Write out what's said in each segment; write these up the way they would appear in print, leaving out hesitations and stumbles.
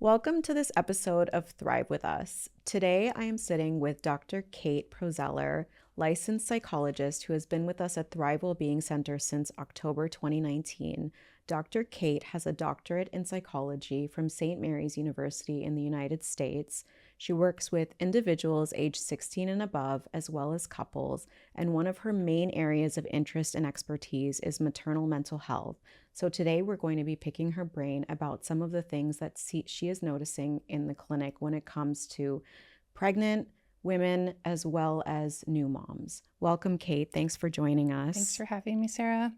Welcome to this episode of Thrive With Us. Today I am sitting with Dr. Kate Prozeller, licensed psychologist who has been with us at Thrive Wellbeing Center since October 2019. Dr. Kate has a doctorate in psychology from St. Mary's University in the United States. She works with individuals aged 16 and above, as well as couples, and one of her main areas of interest and expertise is maternal mental health. So today we're going to be picking her brain about some of the things that she is noticing in the clinic when it comes to pregnant women as well as new moms. Welcome, Kate. Thanks for joining us. Thanks for having me, Sarah.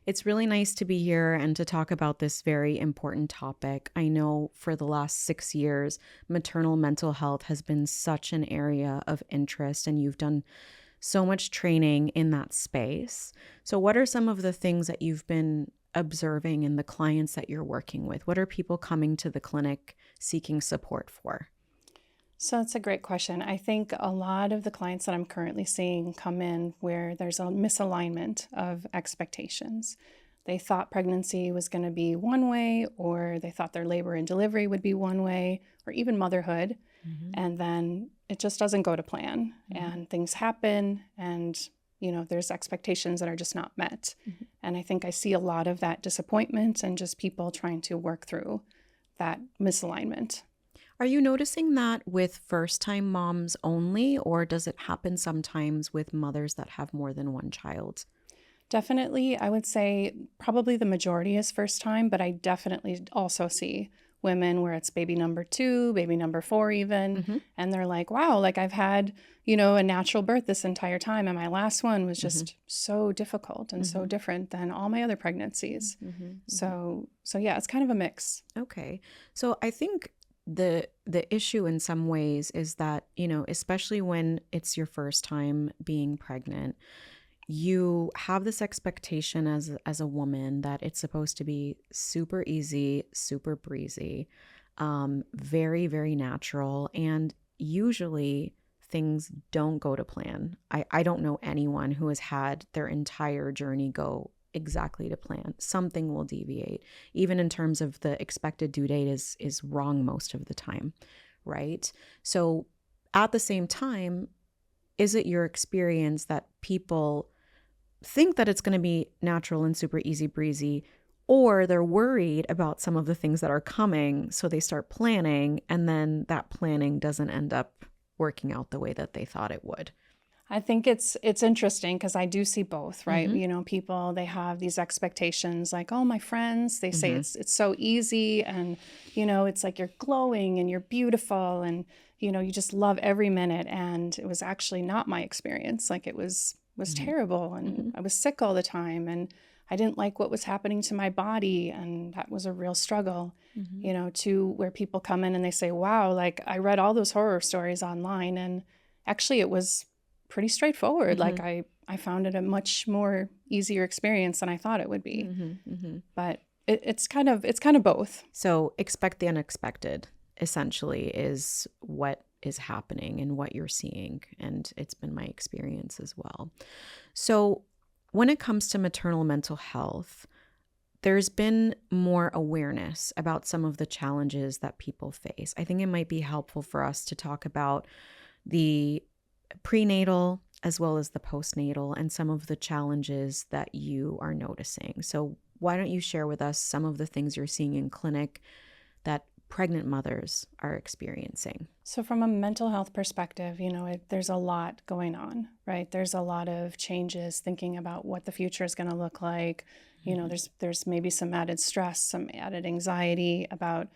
It's really nice to be here and to talk about this very important topic. I know for the last 6 years, maternal mental health has been such an area of interest, and you've done so much training in that space. So what are some of the things that you've been observing in the clients that you're working with? What are people coming to the clinic seeking support for? So that's a great question. I think a lot of the clients that I'm currently seeing come in where there's a misalignment of expectations. They thought pregnancy was going to be one way, or they thought their labor and delivery would be one way, or even motherhood. And then it just doesn't go to plan, and things happen, and there's expectations that are just not met. And I think I see a lot of that disappointment and just people trying to work through that misalignment. Are you noticing that with first-time moms only, or does it happen sometimes with mothers that have more than one child? Definitely, I would say probably the majority is first time, but I definitely also see women where it's baby number 2, baby number 4 even, and they're like, wow, like I've had, a natural birth this entire time, and my last one was just so difficult and so different than all my other pregnancies. So yeah, it's kind of a mix. Okay. So I think the issue in some ways is that, especially when it's your first time being pregnant, you have this expectation as a woman that it's supposed to be super easy, super breezy, very, very natural. And usually things don't go to plan. I don't know anyone who has had their entire journey go exactly to plan. Something will deviate. Even in terms of the expected due date is wrong most of the time, right? So at the same time, is it your experience that people think that it's going to be natural and super easy breezy, or they're worried about some of the things that are coming, so they start planning, and then that planning doesn't end up working out the way that they thought it would? I think it's interesting because I do see both, right? People, they have these expectations like, oh, my friends, they say it's so easy, and, it's like you're glowing and you're beautiful, and, you just love every minute. And it was actually not my experience. Like it was terrible, and I was sick all the time, and I didn't like what was happening to my body, and that was a real struggle, to where people come in and they say, wow, like I read all those horror stories online, and actually it was pretty straightforward. Like I found it a much more easier experience than I thought it would be. But it's kind of both. So expect the unexpected, essentially, is what is happening and what you're seeing. And it's been my experience as well. So when it comes to maternal mental health, there's been more awareness about some of the challenges that people face. I think it might be helpful for us to talk about the prenatal as well as the postnatal and some of the challenges that you are noticing. So why don't you share with us some of the things you're seeing in clinic that pregnant mothers are experiencing? So from a mental health perspective, there's a lot going on, right? There's a lot of changes, thinking about what the future is going to look like. There's maybe some added stress, some added anxiety about,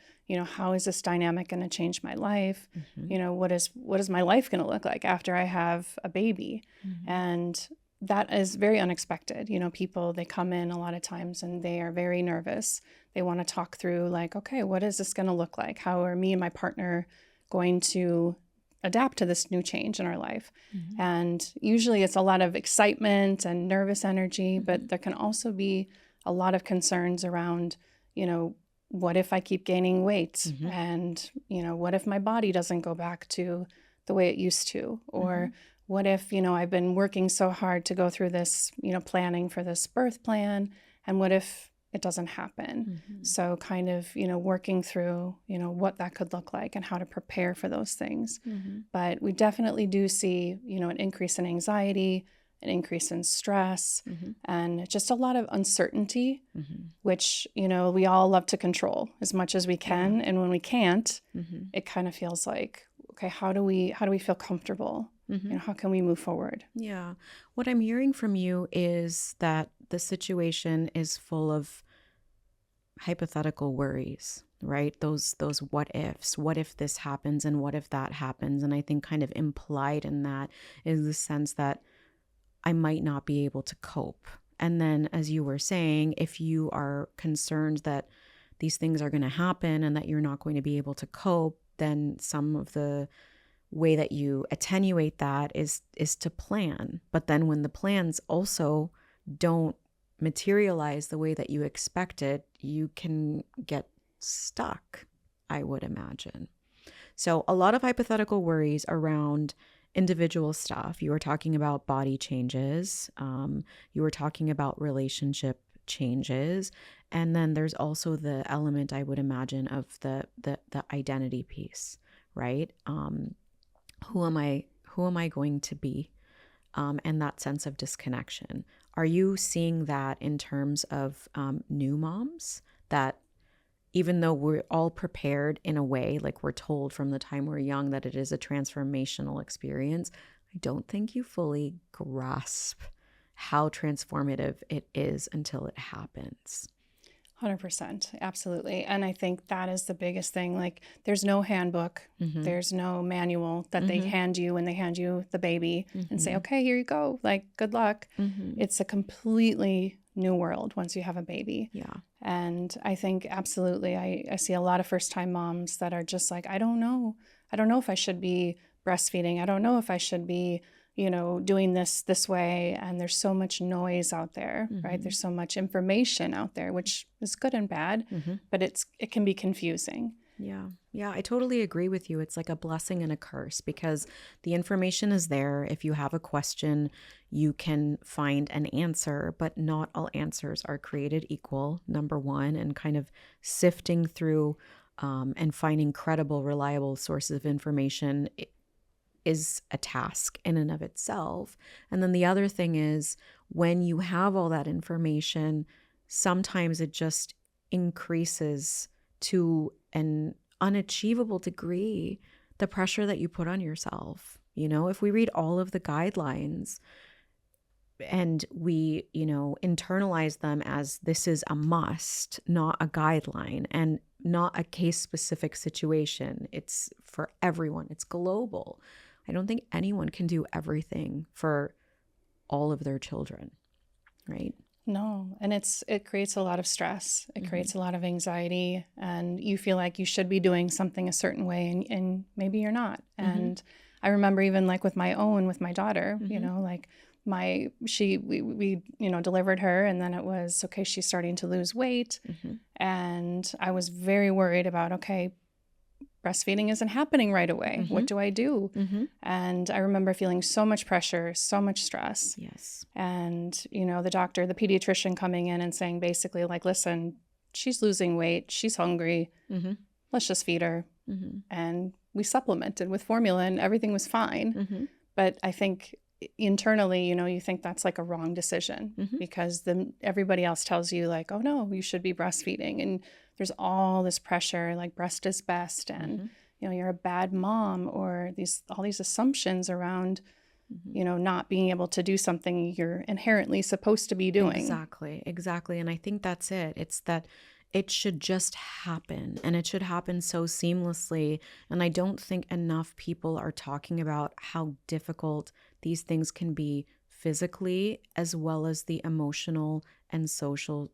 how is this dynamic going to change my life? What is my life going to look like after I have a baby? And that is very unexpected. People, they come in a lot of times and they are very nervous. They want to talk through like, okay, what is this going to look like? How are me and my partner going to adapt to this new change in our life? And usually it's a lot of excitement and nervous energy, but there can also be a lot of concerns around, what if I keep gaining weight? And, what if my body doesn't go back to the way it used to? Or what if, I've been working so hard to go through this, planning for this birth plan, and what if it doesn't happen. Mhm. So kind of, working through, what that could look like and how to prepare for those things. Mhm. But we definitely do see, an increase in anxiety, an increase in stress, Mhm. and just a lot of uncertainty, Mhm. which, we all love to control as much as we can. Yeah. And when we can't, Mhm. it kind of feels like, okay, how do we feel comfortable? Mhm. How can we move forward? Yeah. What I'm hearing from you is that the situation is full of hypothetical worries, right? Those what ifs. What if this happens and what if that happens? And I think kind of implied in that is the sense that I might not be able to cope. And then, as you were saying, if you are concerned that these things are going to happen and that you're not going to be able to cope, then some of the way that you attenuate that is to plan. But then when the plans also don't materialize the way that you expected, you can get stuck, I would imagine. So a lot of hypothetical worries around individual stuff. You were talking about body changes. You were talking about relationship changes. And then there's also the element, I would imagine, of the identity piece, right? Who am I going to be? And that sense of disconnection. Are you seeing that in terms of new moms, that even though we're all prepared in a way, like we're told from the time we're young that it is a transformational experience, I don't think you fully grasp how transformative it is until it happens. 100%. Absolutely. And I think that is the biggest thing. Like, there's no handbook, Mm-hmm. there's no manual that they Mm-hmm. hand you when they hand you the baby and say, Mm-hmm. okay, here you go. Like, good luck. Mm-hmm. It's a completely new world once you have a baby. Yeah. And I think absolutely, I see a lot of first time moms that are just like, I don't know. I don't know if I should be breastfeeding. I don't know if I should be, doing this way. And there's so much noise out there, right? Mm-hmm. There's so much information out there, which is good and bad, Mm-hmm. but it can be confusing. Yeah. Yeah, I totally agree with you. It's like a blessing and a curse because the information is there. If you have a question, you can find an answer, but not all answers are created equal, number one, and kind of sifting through and finding credible, reliable sources of information is a task in and of itself. And then the other thing is when you have all that information, sometimes it just increases to an unachievable degree the pressure that you put on yourself. If we read all of the guidelines and we, internalize them as this is a must, not a guideline and not a case specific situation, it's for everyone, it's global. I don't think anyone can do everything for all of their children, right? No, and it creates a lot of stress. It creates a lot of anxiety, and you feel like you should be doing something a certain way, and maybe you're not. And I remember even like with my daughter, like we delivered her, and then it was okay, she's starting to lose weight, and I was very worried about, okay, breastfeeding isn't happening right away. What do I do? And I remember feeling so much pressure, so much stress. Yes. And, the pediatrician coming in and saying basically like, listen, she's losing weight. She's hungry. Let's just feed her. And we supplemented with formula and everything was fine. But I think internally, you think that's like a wrong decision because then everybody else tells you like, oh no, you should be breastfeeding. And there's all this pressure, like breast is best. And, you're a bad mom, or all these assumptions around, not being able to do something you're inherently supposed to be doing. Exactly. And I think that's it. It's that it should just happen, and it should happen so seamlessly. And I don't think enough people are talking about how difficult these things can be physically, as well as the emotional and social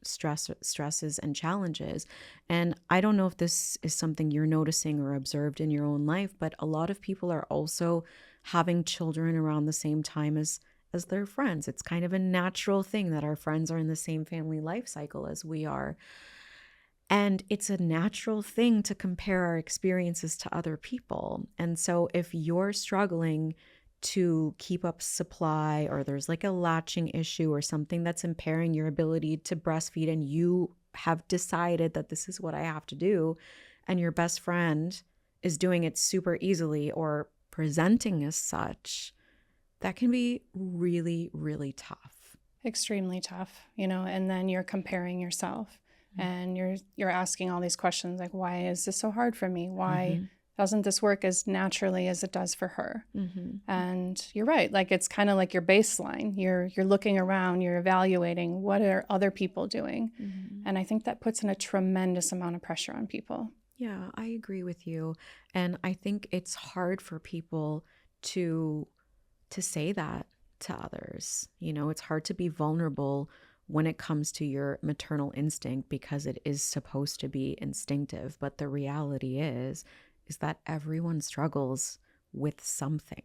stresses and challenges. And I don't know if this is something you're noticing or observed in your own life, but a lot of people are also having children around the same time as their friends. It's kind of a natural thing that our friends are in the same family life cycle as we are. And it's a natural thing to compare our experiences to other people. And so if you're struggling to keep up supply, or there's like a latching issue or something that's impairing your ability to breastfeed, and you have decided that this is what I have to do, and your best friend is doing it super easily or presenting as such, that can be really, really tough. Extremely tough, and then you're comparing yourself and you're asking all these questions like, why is this so hard for me? Why doesn't this work as naturally as it does for her? And you're right. Like, it's kind of like your baseline. You're looking around, you're evaluating what are other people doing. And I think that puts in a tremendous amount of pressure on people. Yeah, I agree with you. And I think it's hard for people to say that to others. It's hard to be vulnerable when it comes to your maternal instinct, because it is supposed to be instinctive. But the reality is that everyone struggles with something,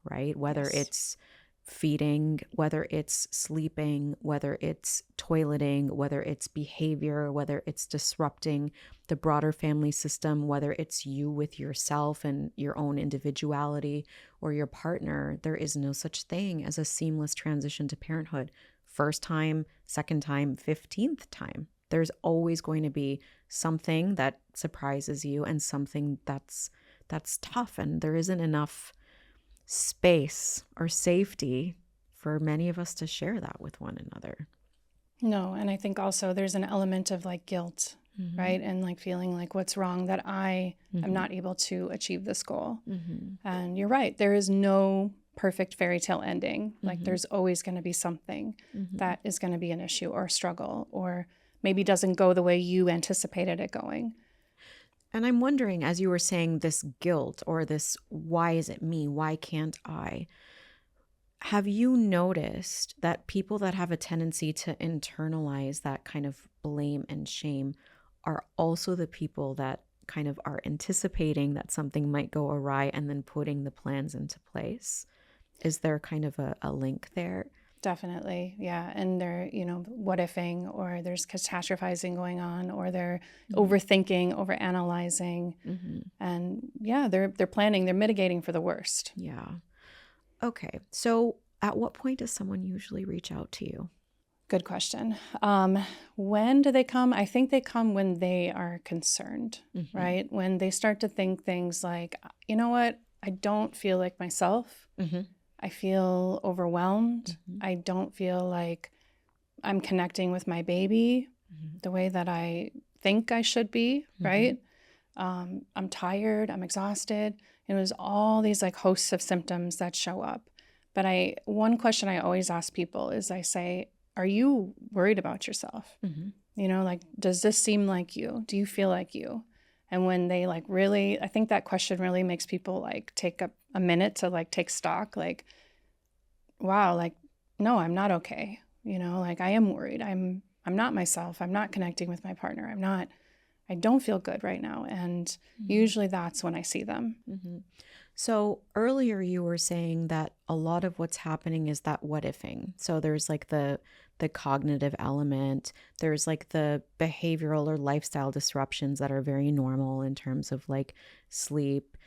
right? Whether Yes. it's feeding, whether it's sleeping, whether it's toileting, whether it's behavior, whether it's disrupting the broader family system, whether it's you with yourself and your own individuality or your partner. There is no such thing as a seamless transition to parenthood. First time, second time, 15th time. There's always going to be something that surprises you and something that's tough, and there isn't enough space or safety for many of us to share that with one another. No, and I think also there's an element of like guilt, right? And like feeling like, what's wrong that I am not able to achieve this goal. And you're right, there is no perfect fairy tale ending. Like, there's always going to be something that is going to be an issue or struggle, or maybe doesn't go the way you anticipated it going. And I'm wondering, as you were saying, this guilt or this, why is it me? Why can't I? Have you noticed that people that have a tendency to internalize that kind of blame and shame are also the people that kind of are anticipating that something might go awry and then putting the plans into place? Is there kind of a link there? Definitely. Yeah. And they're, what ifing, or there's catastrophizing going on, or they're overthinking, overanalyzing. And yeah, they're planning, they're mitigating for the worst. Yeah. Okay. So at what point does someone usually reach out to you? Good question. When do they come? I think they come when they are concerned, right? When they start to think things like, you know what? I don't feel like myself. I feel overwhelmed. I don't feel like I'm connecting with my baby the way that I think I should be, right? I'm tired, I'm exhausted. It was all these like hosts of symptoms that show up. But one question I always ask people is, I say, are you worried about yourself? Like, does this seem like you? Do you feel like you? And when they like really, I think that question really makes people like take a minute to like take stock, like, wow, like, no, I'm not okay. Like, I am worried. I'm not myself. I'm not connecting with my partner. I don't feel good right now. And usually that's when I see them. So earlier you were saying that a lot of what's happening is that what ifing. So there's like the cognitive element, there's like the behavioral or lifestyle disruptions that are very normal in terms of like sleep.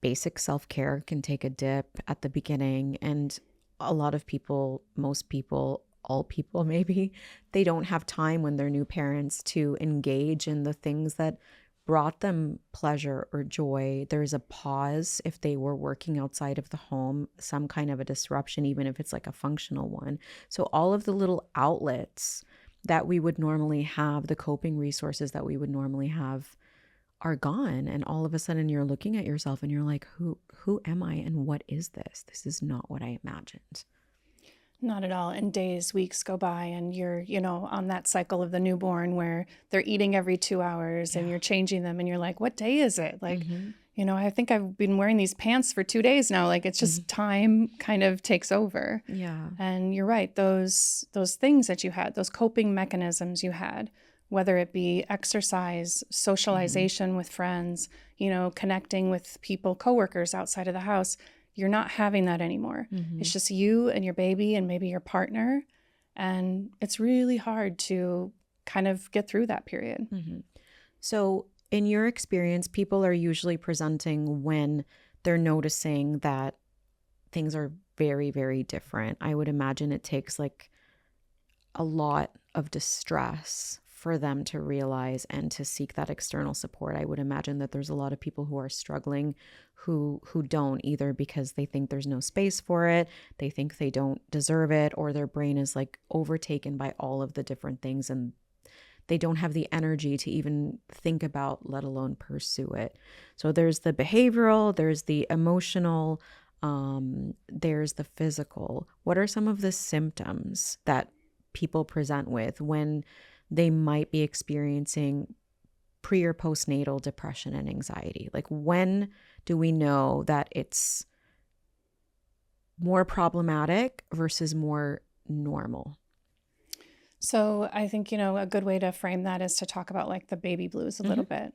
Basic self-care can take a dip at the beginning, and a lot of people, most people, all people maybe, they don't have time when they're new parents to engage in the things that brought them pleasure or joy. There's a pause if they were working outside of the home, some kind of a disruption, even if it's like a functional one. So all of the little outlets that we would normally have, the coping resources that we would normally have, are gone. And all of a sudden you're looking at yourself and you're like, who am I and what is this? This is not what I imagined. Not at all. And days, weeks go by, and you're, on that cycle of the newborn where they're eating every 2 hours and you're changing them, and you're like, what day is it? Like, I think I've been wearing these pants for 2 days now. Like, it's just time kind of takes over. Yeah. And you're right. Those things that you had, those coping mechanisms you had, whether it be exercise, socialization with friends, connecting with people, coworkers outside of the house, you're not having that anymore. It's just you and your baby and maybe your partner. And it's really hard to kind of get through that period. So in your experience, people are usually presenting when they're noticing that things are very, very different. I would imagine it takes like a lot of distress for them to realize and to seek that external support. I would imagine that there's a lot of people who are struggling who don't, either because they think there's no space for it, they think they don't deserve it, or their brain is like overtaken by all of the different things and they don't have the energy to even think about, let alone pursue it. So there's the behavioral, there's the emotional, there's the physical. What are some of the symptoms that people present with when they might be experiencing pre or postnatal depression and anxiety? Like, when do we know that it's more problematic versus more normal? So I think, a good way to frame that is to talk about like the baby blues a little bit,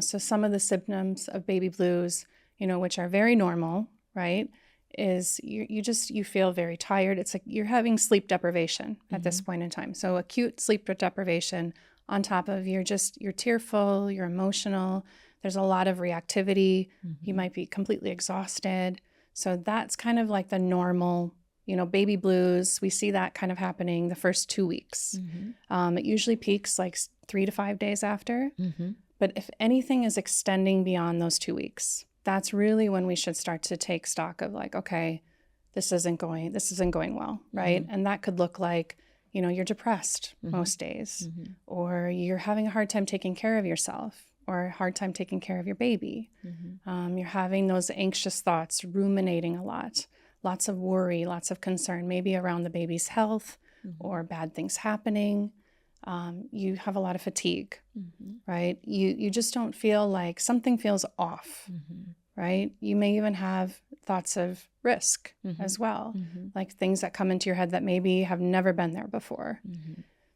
so some of the symptoms of baby blues, which are very normal, right? Is you feel very tired. It's like you're having sleep deprivation at this point in time. So acute sleep deprivation on top of you're tearful, you're emotional. There's a lot of reactivity. You might be completely exhausted. So that's kind of like the normal, baby blues. We see that kind of happening the first 2 weeks. It usually peaks like 3 to 5 days after. But if anything is extending beyond those 2 weeks, that's really when we should start to take stock of like, okay, this isn't going well, right? And that could look like, you're depressed most days, or you're having a hard time taking care of yourself, or a hard time taking care of your baby. You're having those anxious thoughts, ruminating a lot, lots of worry, lots of concern, maybe around the baby's health or bad things happening. You have a lot of fatigue, right? You just don't feel like something feels off, right? You may even have thoughts of risk as well, like things that come into your head that maybe have never been there before.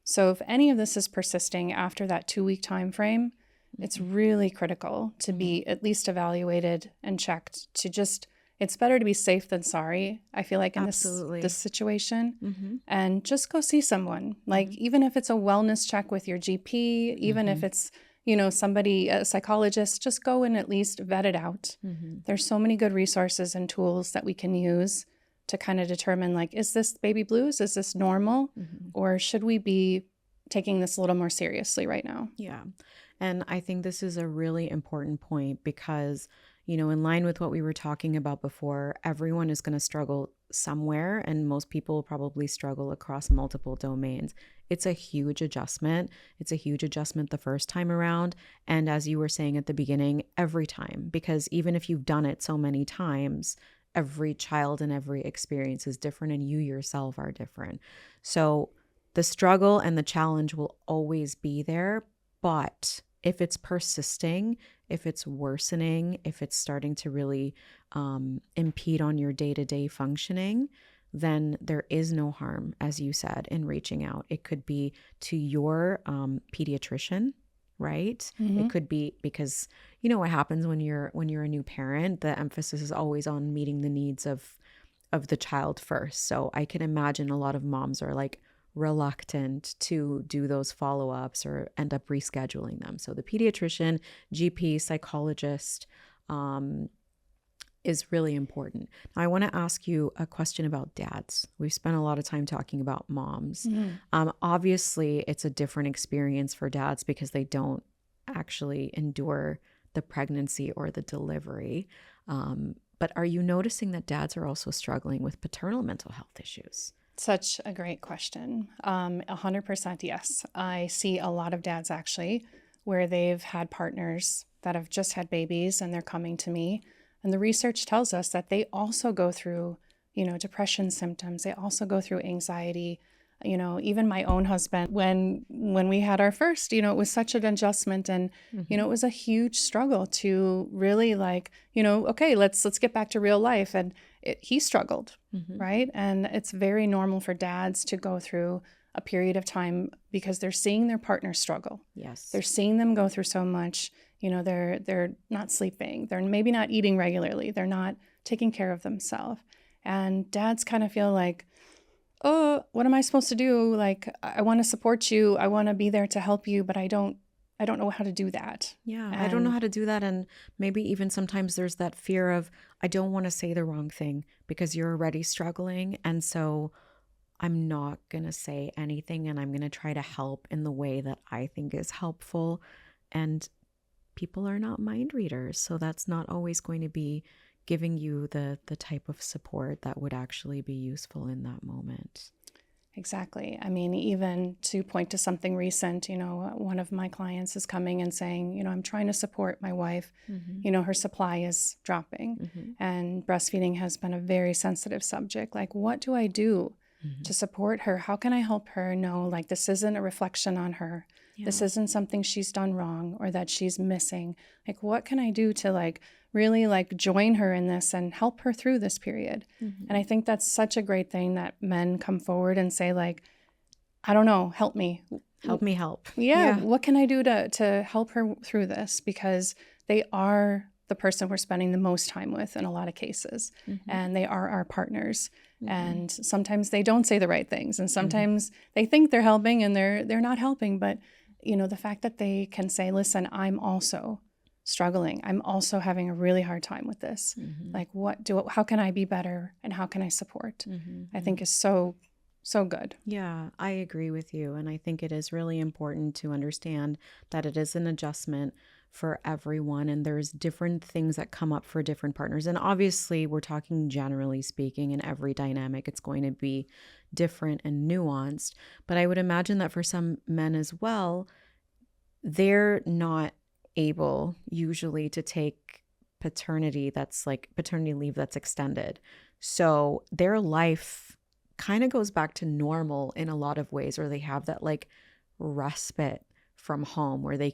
So if any of this is persisting after that 2-week time frame, it's really critical to be at least evaluated and checked to just, it's better to be safe than sorry, I feel like, in this situation. And just go see someone. Like, even if it's a wellness check with your GP, even if it's, somebody, a psychologist, just go and at least vet it out. There's so many good resources and tools that we can use to kind of determine, like, is this baby blues? Is this normal? Or should we be taking this a little more seriously right now? Yeah. And I think this is a really important point because, in line with what we were talking about before, everyone is going to struggle somewhere, and most people probably struggle across multiple domains. It's a huge adjustment. It's a huge adjustment the first time around. And as you were saying at the beginning, every time, because even if you've done it so many times, every child and every experience is different, and you yourself are different. So the struggle and the challenge will always be there, but if it's persisting, if it's worsening, if it's starting to really impede on your day-to-day functioning, then there is no harm, as you said, in reaching out. It could be to your pediatrician, right? It could be because what happens when you're a new parent, the emphasis is always on meeting the needs of the child first. So I can imagine a lot of moms are like reluctant to do those follow-ups or end up rescheduling them. So the pediatrician, GP, psychologist is really important. Now, I want to ask you a question about dads. We've spent a lot of time talking about moms. Obviously, it's a different experience for dads because they don't actually endure the pregnancy or the delivery. But are you noticing that dads are also struggling with paternal mental health issues? Such a great question. 100% yes. I see a lot of dads actually where they've had partners that have just had babies and they're coming to me. And the research tells us that they also go through, depression symptoms. They also go through anxiety. Even my own husband, when we had our first, it was such an adjustment, and it was a huge struggle to really okay, let's get back to real life. And he struggled, right? And it's very normal for dads to go through a period of time because they're seeing their partner struggle. Yes, they're seeing them go through so much. They're not sleeping. They're maybe not eating regularly. They're not taking care of themselves. And dads kind of feel like, oh, what am I supposed to do? Like, I want to support you. I want to be there to help you, but I don't I don't know how to do that. Yeah, I don't know how to do that. And maybe even sometimes there's that fear of, I don't want to say the wrong thing because you're already struggling. And so I'm not going to say anything, and I'm going to try to help in the way that I think is helpful. And people are not mind readers. So that's not always going to be giving you the type of support that would actually be useful in that moment. Exactly. I mean, even to point to something recent, one of my clients is coming and saying, I'm trying to support my wife. Her supply is dropping, and breastfeeding has been a very sensitive subject. Like, what do I do to support her? How can I help her know, like, this isn't a reflection on her? Yeah. This isn't something she's done wrong or that she's missing. Like, what can I do to, like, really, like, join her in this and help her through this period? And I think that's such a great thing that men come forward and say, like, I don't know, help me. Help me help. Yeah. What can I do to help her through this? Because they are the person we're spending the most time with in a lot of cases. And they are our partners. And sometimes they don't say the right things. And sometimes they think they're helping and they're not helping. But, the fact that they can say, listen, I'm also struggling. I'm also having a really hard time with this. Like, how can I be better, and how can I support? I think is so good. Yeah, I agree with you. And I think it is really important to understand that it is an adjustment for everyone. And there's different things that come up for different partners. And obviously, we're talking generally speaking, in every dynamic, it's going to be different and nuanced. But I would imagine that for some men as well, they're not able usually to take paternity leave that's extended. So their life kind of goes back to normal in a lot of ways, or they have that like respite from home where they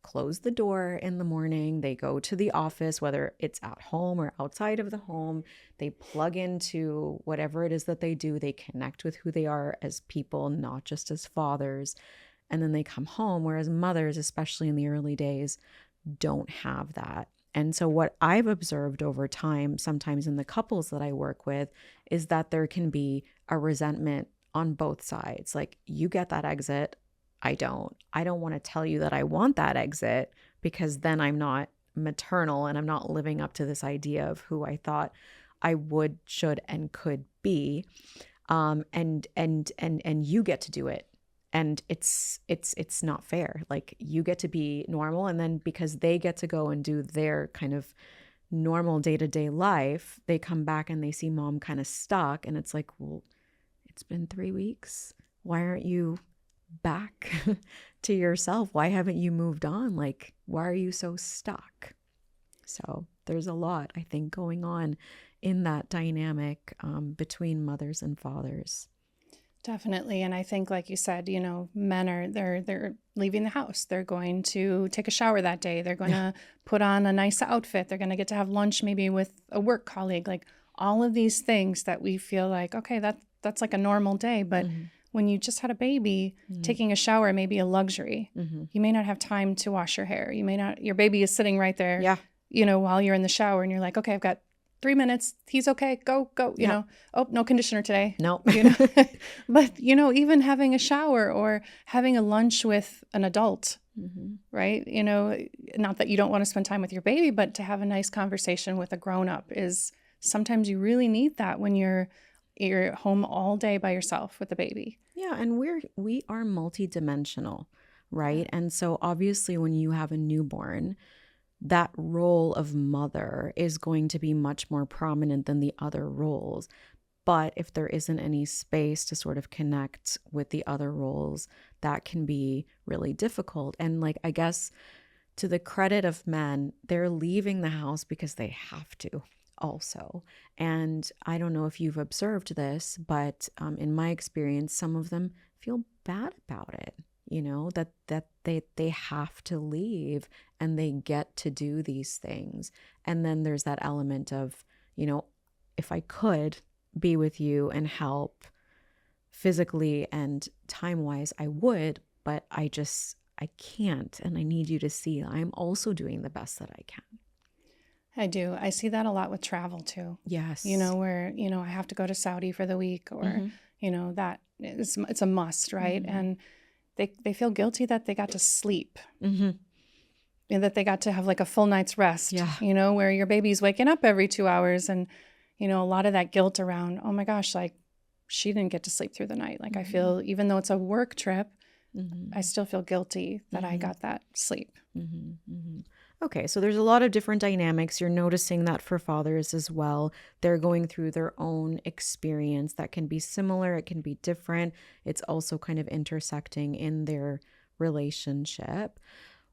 close the door in the morning, they go to the office, whether it's at home or outside of the home, they plug into whatever it is that they do, they connect with who they are as people, not just as fathers. And then they come home, whereas mothers, especially in the early days, don't have that. And so what I've observed over time, sometimes in the couples that I work with, is that there can be a resentment on both sides. Like, you get that exit, I don't want to tell you that I want that exit, because then I'm not maternal and I'm not living up to this idea of who I thought I would, should, and could be. And you get to do it. And it's not fair. Like, you get to be normal, and then because they get to go and do their kind of normal day-to-day life, they come back and they see mom kind of stuck, and it's like, well, it's been 3 weeks. Why aren't you back to yourself? Why haven't you moved on? Like, why are you so stuck? So there's a lot, I think, going on in that dynamic between mothers and fathers. Definitely. And I think, like you said, men are, they're leaving the house. They're going to take a shower that day. They're going to put on a nice outfit. They're going to get to have lunch maybe with a work colleague. Like, all of these things that we feel like, okay, that's like a normal day. But when you just had a baby, taking a shower may be a luxury. You may not have time to wash your hair. Your baby is sitting right there, while you're in the shower, and you're like, okay, I've got 3 minutes. He's okay. Go, you know. Oh, no conditioner today. No. But, even having a shower or having a lunch with an adult, right? Not that you don't want to spend time with your baby, but to have a nice conversation with a grown-up is, sometimes you really need that when you're home all day by yourself with the baby. Yeah. And we are multidimensional, right? And so obviously when you have a newborn, that role of mother is going to be much more prominent than the other roles. But if there isn't any space to sort of connect with the other roles, that can be really difficult. And like, I guess to the credit of men, they're leaving the house because they have to also. And I don't know if you've observed this, but in my experience, some of them feel bad about it. That they have to leave and they get to do these things. And then there's that element of, if I could be with you and help physically and time-wise, I would, but I can't. And I need you to see I'm also doing the best that I can. I do. I see that a lot with travel too. Yes. Where, I have to go to Saudi for the week, or, that it's a must, right? And they feel guilty that they got to sleep Mm-hmm. and that they got to have like a full night's rest, Yeah. where your baby's waking up every 2 hours. And, a lot of that guilt around, oh my gosh, like she didn't get to sleep through the night. Like I feel, even though it's a work trip, I still feel guilty that I got that sleep. Okay, so there's a lot of different dynamics. You're noticing that for fathers as well. They're going through their own experience that can be similar, it can be different. It's also kind of intersecting in their relationship.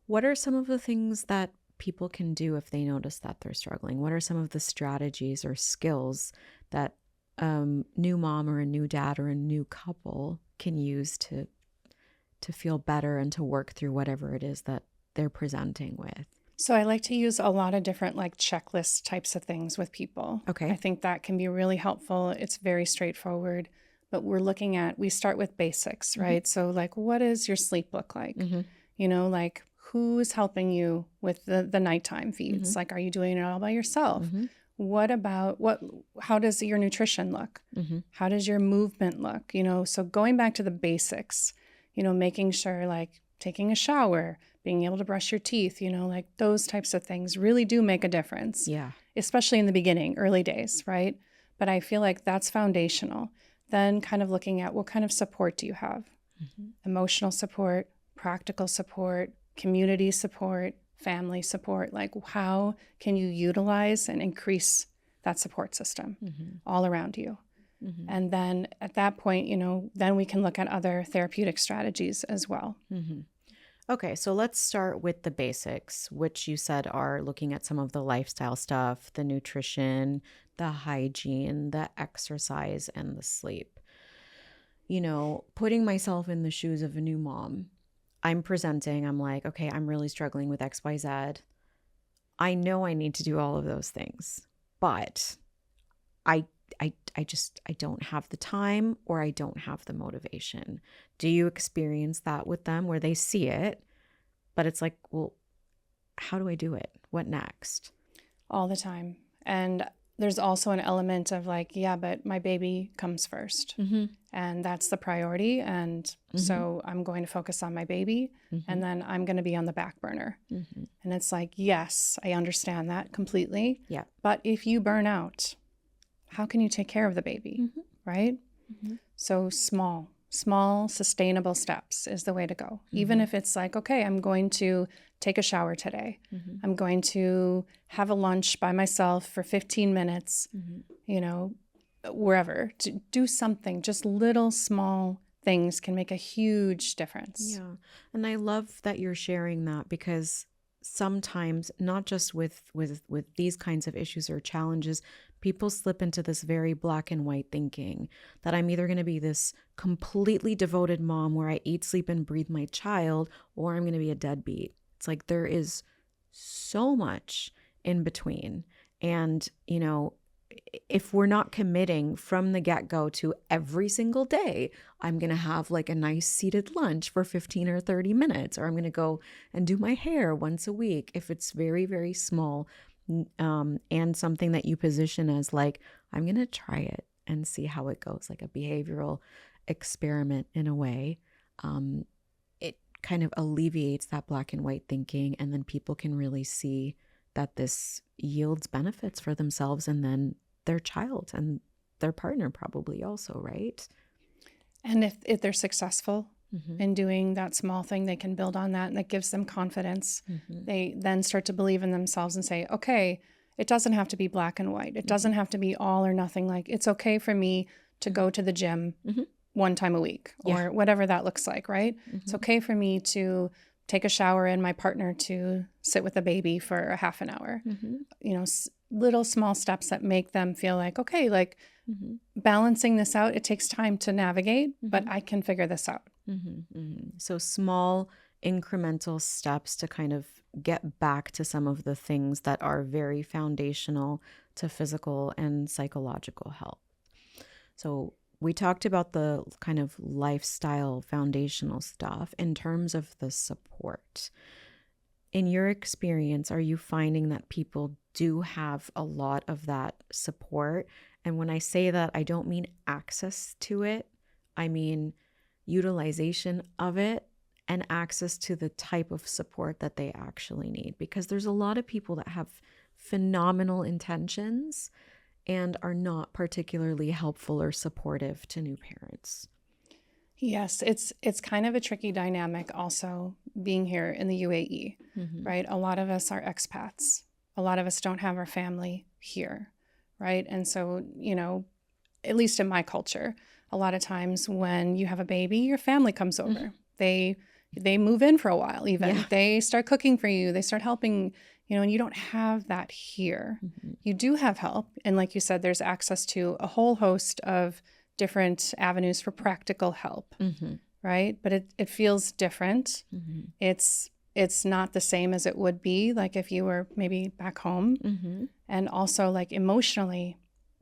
What are some of the things that people can do if they notice that they're struggling? What are some of the strategies or skills that new mom or a new dad or a new couple can use to feel better and to work through whatever it is that they're presenting with? So I like to use a lot of different like checklist types of things with people. Okay. I think that can be really helpful. It's very straightforward, but we start with basics, right? So like, what does your sleep look like? Like who's helping you with the nighttime feeds? Like, are you doing it all by yourself? How does your nutrition look? How does your movement look? So going back to the basics, making sure like taking a shower, being able to brush your teeth, like those types of things really do make a difference. Yeah. Especially in the beginning, early days, right? But I feel like that's foundational. Then kind of looking at what kind of support do you have? Emotional support, practical support, community support, family support. Like how can you utilize and increase that support system all around you? And then at that point, then we can look at other therapeutic strategies as well. Okay, so let's start with the basics, which you said are looking at some of the lifestyle stuff, the nutrition, the hygiene, the exercise, and the sleep. Putting myself in the shoes of a new mom, I'm like, okay, I'm really struggling with XYZ. I know I need to do all of those things, but I don't have the time or I don't have the motivation. Do you experience that with them where they see it, but it's like, well, how do I do it? What next? All the time. And there's also an element of like, yeah, but my baby comes first. And that's the priority. And so I'm going to focus on my baby and then I'm going to be on the back burner. And it's like, yes, I understand that completely. Yeah. But if you burn out, how can you take care of the baby, right? So small, sustainable steps is the way to go. Even if it's like, okay, I'm going to take a shower today. I'm going to have a lunch by myself for 15 minutes, wherever. To do something, just little small things can make a huge difference. Yeah. And I love that you're sharing that because sometimes, not just with these kinds of issues or challenges, people slip into this very black and white thinking that I'm either going to be this completely devoted mom where I eat, sleep, and breathe my child, or I'm going to be a deadbeat. It's like there is so much in between. And, if we're not committing from the get-go to every single day, I'm going to have like a nice seated lunch for 15 or 30 minutes, or I'm going to go and do my hair once a week. If it's very, very small, and something that you position as like, I'm going to try it and see how it goes, like a behavioral experiment in a way, it kind of alleviates that black and white thinking. And then people can really see that this yields benefits for themselves and then their child and their partner probably also, right? And if they're successful in doing that small thing, they can build on that and that gives them confidence. They then start to believe in themselves and say, okay, it doesn't have to be black and white. It doesn't have to be all or nothing. Like it's okay for me to go to the gym one time a week or whatever that looks like, right? It's okay for me to take a shower and my partner to sit with the baby for a half an hour. Little small steps that make them feel like, okay, like balancing this out, it takes time to navigate, but I can figure this out. So small incremental steps to kind of get back to some of the things that are very foundational to physical and psychological health. So we talked about the kind of lifestyle foundational stuff in terms of the support. In your experience, are you finding that people do have a lot of that support? And when I say that, I don't mean access to it. I mean utilization of it and access to the type of support that they actually need. Because there's a lot of people that have phenomenal intentions and are not particularly helpful or supportive to new parents. Yes, it's kind of a tricky dynamic also being here in the UAE, right? A lot of us are expats. A lot of us don't have our family here, right? And so, at least in my culture, a lot of times when you have a baby, your family comes over. They move in for a while even. Yeah. They start cooking for you. They start helping, and you don't have that here. You do have help. And like you said, there's access to a whole host of different avenues for practical help, right? But it feels different. It's not the same as it would be like if you were maybe back home. And also like emotionally,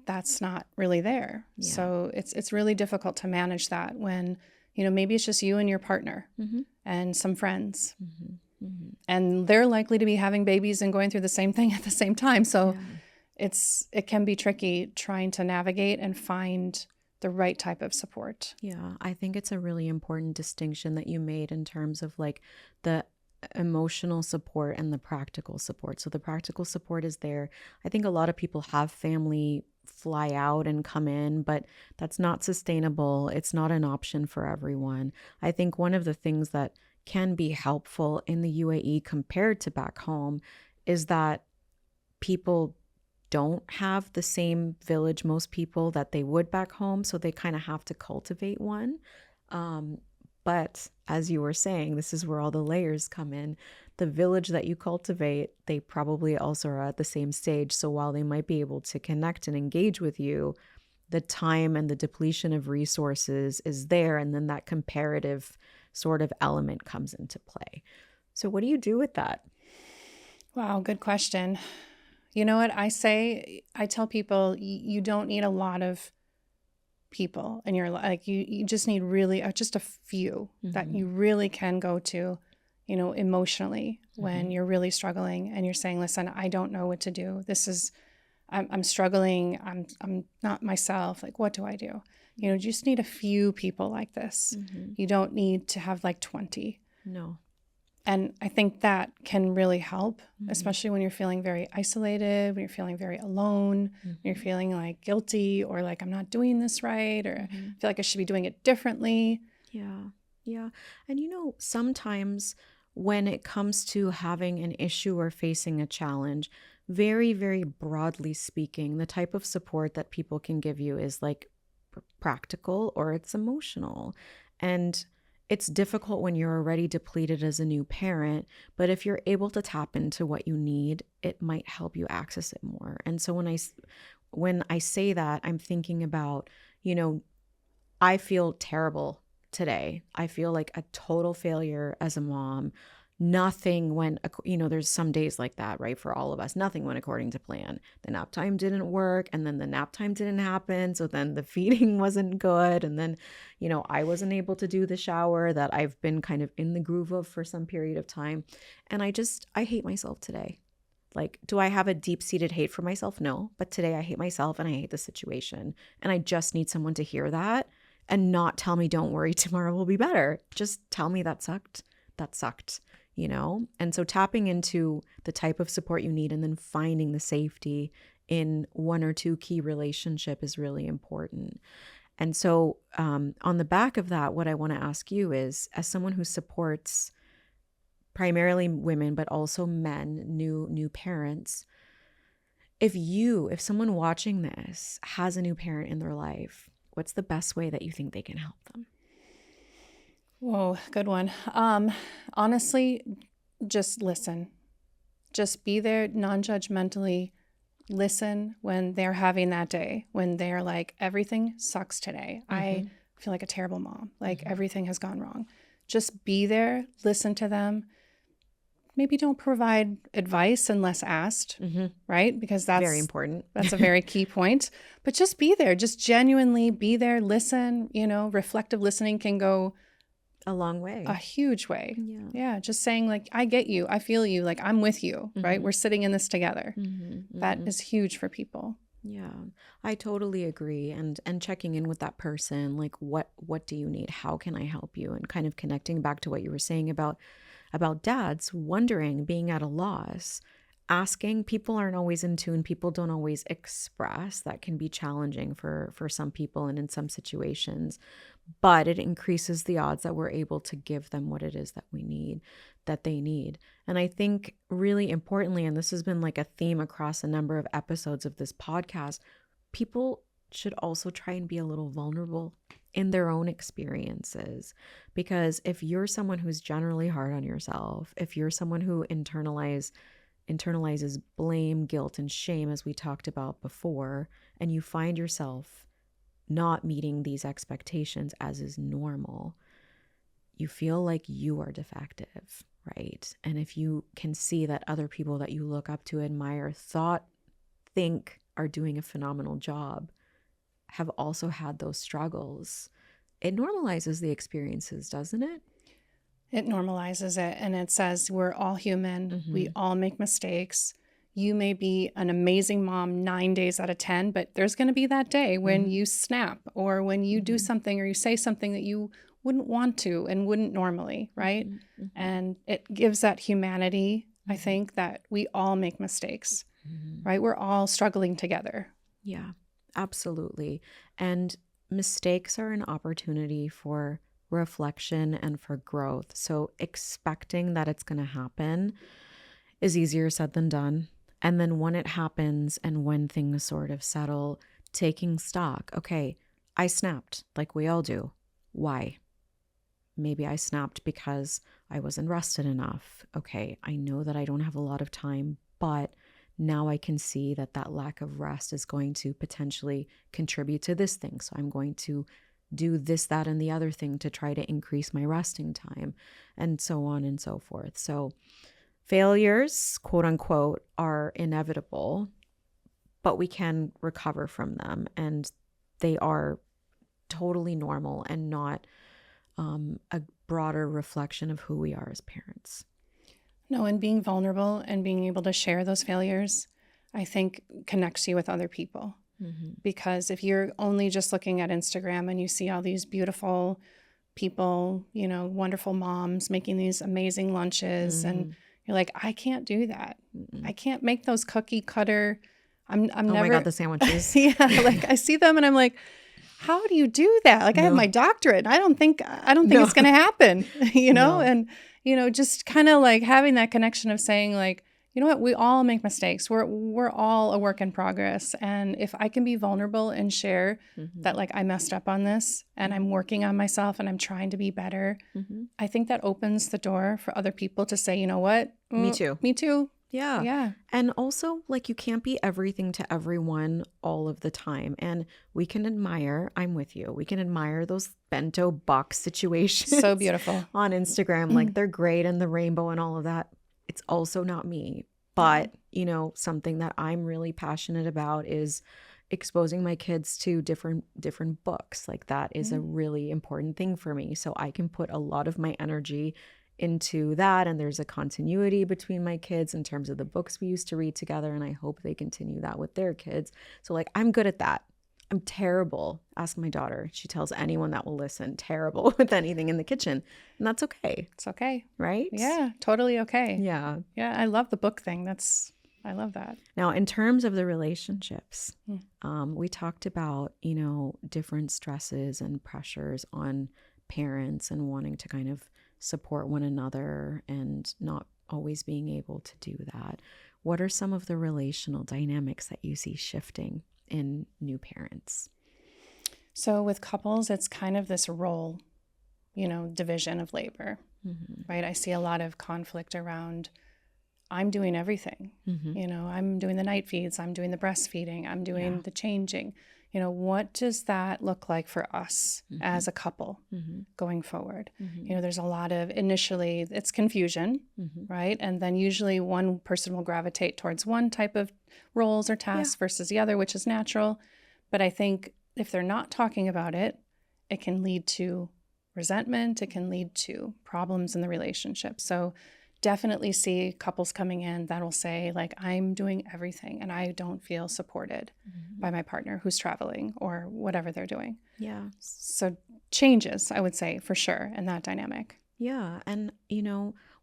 that's not really there. Yeah. So it's really difficult to manage that when, maybe it's just you and your partner and some friends. And they're likely to be having babies and going through the same thing at the same time. So it can be tricky trying to navigate and find the right type of support. Yeah, I think it's a really important distinction that you made in terms of like the emotional support and the practical support. So the practical support is there. I think a lot of people have family fly out and come in, but that's not sustainable. It's not an option for everyone. I think one of the things that can be helpful in the UAE compared to back home is that people don't have the same village, most people, that they would back home. So they kind of have to cultivate one. But as you were saying, this is where all the layers come in. The village that you cultivate, they probably also are at the same stage. So while they might be able to connect and engage with you, the time and the depletion of resources is there. And then that comparative sort of element comes into play. So what do you do with that? Wow, good question. You know what I say? I tell people you don't need a lot of people in your life. Like you just need really just a few that you really can go to, emotionally when you're really struggling and you're saying, listen, I don't know what to do. I'm struggling. I'm not myself. Like, what do I do? You just need a few people like this. You don't need to have like 20. No. And I think that can really help, especially when you're feeling very isolated, when you're feeling very alone, when you're feeling like guilty or like I'm not doing this right, or I feel like I should be doing it differently. Yeah. Yeah. And sometimes when it comes to having an issue or facing a challenge, very, very broadly speaking, the type of support that people can give you is like practical or it's emotional. And it's difficult when you're already depleted as a new parent, but if you're able to tap into what you need, it might help you access it more. And so when I say that, I'm thinking about, I feel terrible today. I feel like a total failure as a mom. Nothing went, there's some days like that, right? For all of us, nothing went according to plan. The nap time didn't work, and then the nap time didn't happen. So then the feeding wasn't good. And then, I wasn't able to do the shower that I've been kind of in the groove of for some period of time. And I hate myself today. Like, do I have a deep-seated hate for myself? No. But today I hate myself and I hate the situation. And I just need someone to hear that and not tell me, don't worry, tomorrow will be better. Just tell me that sucked. That sucked. And so tapping into the type of support you need and then finding the safety in one or two key relationship is really important. And so on the back of that, what I want to ask you is, as someone who supports primarily women, but also men, new parents, if someone watching this has a new parent in their life, what's the best way that you think they can help them? Whoa, good one. Honestly, just listen. Just be there non-judgmentally. Listen when they're having that day, when they're like, everything sucks today. I feel like a terrible mom. Like everything has gone wrong. Just be there, listen to them. Maybe don't provide advice unless asked, right? Because that's very important. That's a very key point. But just be there. Just genuinely be there. Listen. Reflective listening can go a long way. A huge way. Yeah. Just saying like, I get you. I feel you. Like I'm with you, right? We're sitting in this together. That is huge for people. Yeah, I totally agree. And checking in with that person, like what do you need? How can I help you? And kind of connecting back to what you were saying about dads wondering, being at a loss, asking. People aren't always in tune. People don't always express. That can be challenging for some people and in some situations. But it increases the odds that we're able to give them what it is that we need, that they need. And I think really importantly, and this has been like a theme across a number of episodes of this podcast, people should also try and be a little vulnerable in their own experiences. Because if you're someone who's generally hard on yourself, if you're someone who internalizes blame, guilt, and shame, as we talked about before, and you find yourself not meeting these expectations as is normal, you feel like you are defective, right? And if you can see that other people that you look up to, admire, think are doing a phenomenal job, have also had those struggles, it normalizes the experiences, doesn't it? It normalizes it, and it says we're all human. We all make mistakes. You may be an amazing mom 9 days out of 10, but there's going to be that day when you snap, or when you do something or you say something that you wouldn't want to and wouldn't normally, right? And it gives that humanity, I think, that we all make mistakes, right? We're all struggling together. Yeah, absolutely. And mistakes are an opportunity for reflection and for growth. So expecting that it's going to happen is easier said than done. And then when it happens and when things sort of settle, taking stock. Okay, I snapped like we all do. Why? Maybe I snapped because I wasn't rested enough. Okay, I know that I don't have a lot of time, but now I can see that that lack of rest is going to potentially contribute to this thing. So I'm going to do this, that, and the other thing to try to increase my resting time, and so on and so forth. So failures, quote unquote, are inevitable, but we can recover from them, and they are totally normal and not a broader reflection of who we are as parents. No, and being vulnerable and being able to share those failures, I think, connects you with other people. Because if you're only just looking at Instagram and you see all these beautiful people, you know, wonderful moms making these amazing lunches, and you're like, I can't do that. I can't make those cookie cutter. I'm never. Oh my God, the sandwiches. Yeah, like I see them and I'm like, how do you do that? Like I have my doctorate. I don't think it's going to happen, you know? And, you know, just kind of like having that connection of saying like, you know what, we all make mistakes. We're all a work in progress. And if I can be vulnerable and share that like I messed up on this and I'm working on myself and I'm trying to be better, I think that opens the door for other people to say, you know what? Me too. Me too. Yeah. Yeah. And also, like, you can't be everything to everyone all of the time. And we can admire, I'm with you, we can admire those bento box situations. So beautiful. On Instagram. Like, they're great, and the rainbow and all of that. It's also not me. But, you know, something that I'm really passionate about is exposing my kids to different books. Like, that is a really important thing for me. So I can put a lot of my energy into that, and there's a continuity between my kids in terms of the books we used to read together, and I hope they continue that with their kids. So like, I'm good at that. I'm terrible. Ask my daughter. She tells anyone that will listen, terrible with anything in the kitchen, and that's okay. It's okay. Right? Yeah, totally okay. Yeah. Yeah, I love the book thing. I love that. Now, in terms of the relationships, we talked about, you know, different stresses and pressures on parents and wanting to kind of support one another and not always being able to do that. What are some of the relational dynamics that you see shifting in new parents? So with couples, it's kind of this role, you know, division of labor, right? I see a lot of conflict around, I'm doing everything. You know, I'm doing the night feeds, I'm doing the breastfeeding, I'm doing the changing. You know, what does that look like for us as a couple going forward? You know, there's a lot of, initially it's confusion, right? And then usually one person will gravitate towards one type of roles or tasks versus the other, which is natural. But I think if they're not talking about it, it can lead to resentment. It can lead to problems in the relationship. So definitely see couples coming in that'll say, like, I'm doing everything and I don't feel supported by my partner who's traveling or whatever they're doing. Yeah. So changes, I would say, for sure, in that dynamic. Yeah. And,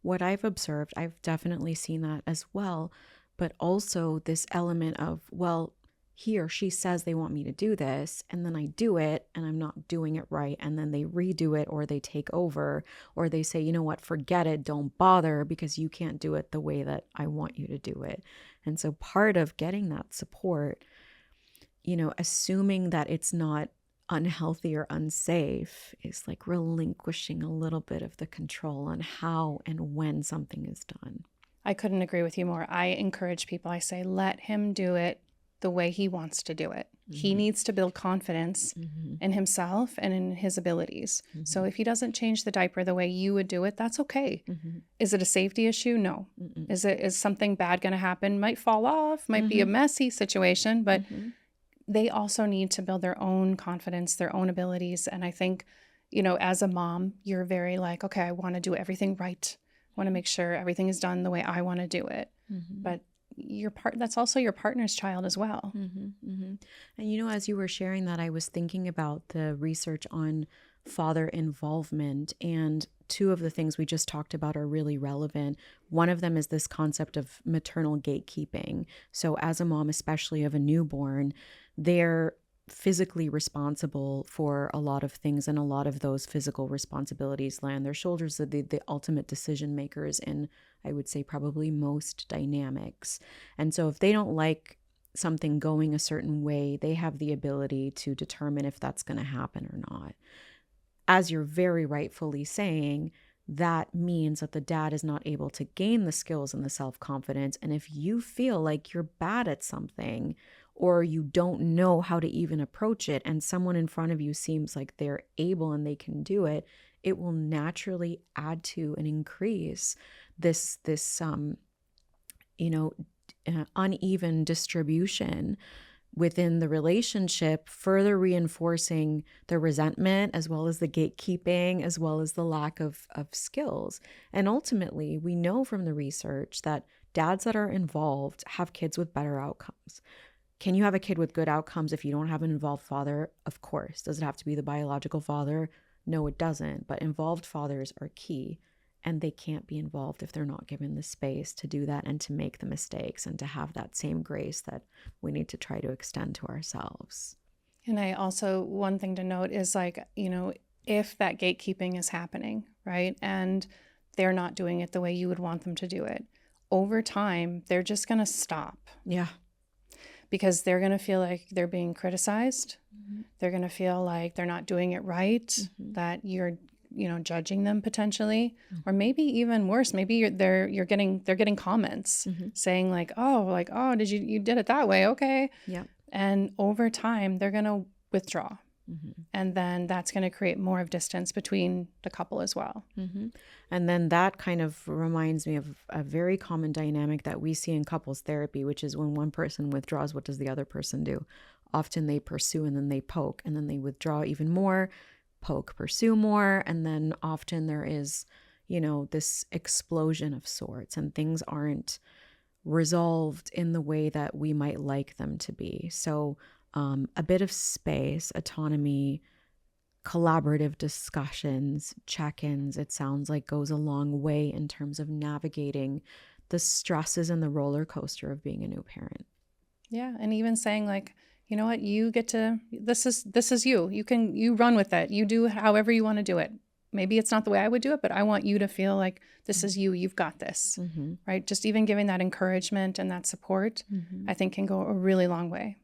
what I've observed, I've definitely seen that as well. But also this element of, well, he or she says they want me to do this, and then I do it, and I'm not doing it right. And then they redo it, or they take over, or they say, you know what, forget it, don't bother because you can't do it the way that I want you to do it. And so part of getting that support, assuming that it's not unhealthy or unsafe, is like relinquishing a little bit of the control on how and when something is done. I couldn't agree with you more. I encourage people, I say, let him do it the way he wants to do it. He needs to build confidence in himself and in his abilities. So if he doesn't change the diaper the way you would do it, that's okay. Is it a safety issue? No. Is something bad going to happen? Might fall off, might be a messy situation, but they also need to build their own confidence, their own abilities. And I think, as a mom, you're very like, okay, I want to do everything right. I want to make sure everything is done the way I want to do it. But that's also your partner's child as well. And as you were sharing that, I was thinking about the research on father involvement, and two of the things we just talked about are really relevant. One of them is this concept of maternal gatekeeping. So as a mom, especially of a newborn, they're physically responsible for a lot of things, and a lot of those physical responsibilities land on their shoulders. The ultimate decision makers in, I would say, probably most dynamics. And so if they don't like something going a certain way, they have the ability to determine if that's going to happen or not. As you're very rightfully saying, that means that the dad is not able to gain the skills and the self-confidence. And if you feel like you're bad at something, or you don't know how to even approach it, and someone in front of you seems like they're able and they can do it, it will naturally add to and increase this uneven distribution within the relationship, further reinforcing the resentment, as well as the gatekeeping, as well as the lack of skills. And ultimately, we know from the research that dads that are involved have kids with better outcomes. Can you have a kid with good outcomes if you don't have an involved father? Of course. Does it have to be the biological father? No, it doesn't. But involved fathers are key, and they can't be involved if they're not given the space to do that and to make the mistakes and to have that same grace that we need to try to extend to ourselves. And I also, one thing to note is like, if that gatekeeping is happening, right, and they're not doing it the way you would want them to do it, over time, they're just going to stop. Yeah. Because they're going to feel like they're being criticized. They're going to feel like they're not doing it right, that you're, judging them potentially, or maybe even worse, maybe they're getting comments saying like, oh, you did it that way. Okay. Yeah. And over time, they're going to withdraw. And then that's going to create more of distance between the couple as well. And then that kind of reminds me of a very common dynamic that we see in couples therapy, which is when one person withdraws, what does the other person do? Often they pursue, and then they poke, and then they withdraw even more, poke, pursue more. And then often there is, this explosion of sorts, and things aren't resolved in the way that we might like them to be. So a bit of space, autonomy, collaborative discussions, check-ins, it sounds like goes a long way in terms of navigating the stresses and the roller coaster of being a new parent. Yeah. And even saying like, you know what, you get to, this is you. You run with it. You do however you want to do it. Maybe it's not the way I would do it, but I want you to feel like this is you. You've got this, right? Just even giving that encouragement and that support, I think can go a really long way.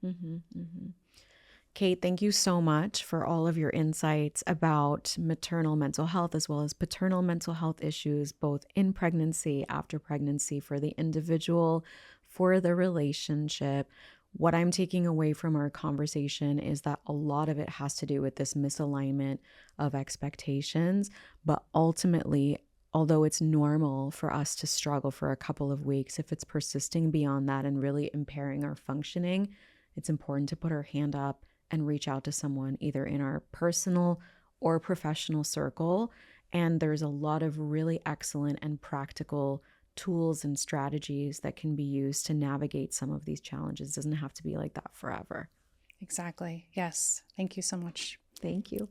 Kate, thank you so much for all of your insights about maternal mental health as well as paternal mental health issues, both in pregnancy, after pregnancy, for the individual, for the relationship. What I'm taking away from our conversation is that a lot of it has to do with this misalignment of expectations. But ultimately, although it's normal for us to struggle for a couple of weeks, if it's persisting beyond that and really impairing our functioning, it's important to put our hand up and reach out to someone either in our personal or professional circle And there's a lot of really excellent and practical tools and strategies that can be used to navigate some of these challenges. It doesn't have to be like that forever. Exactly. Yes. Thank you so much. Thank you.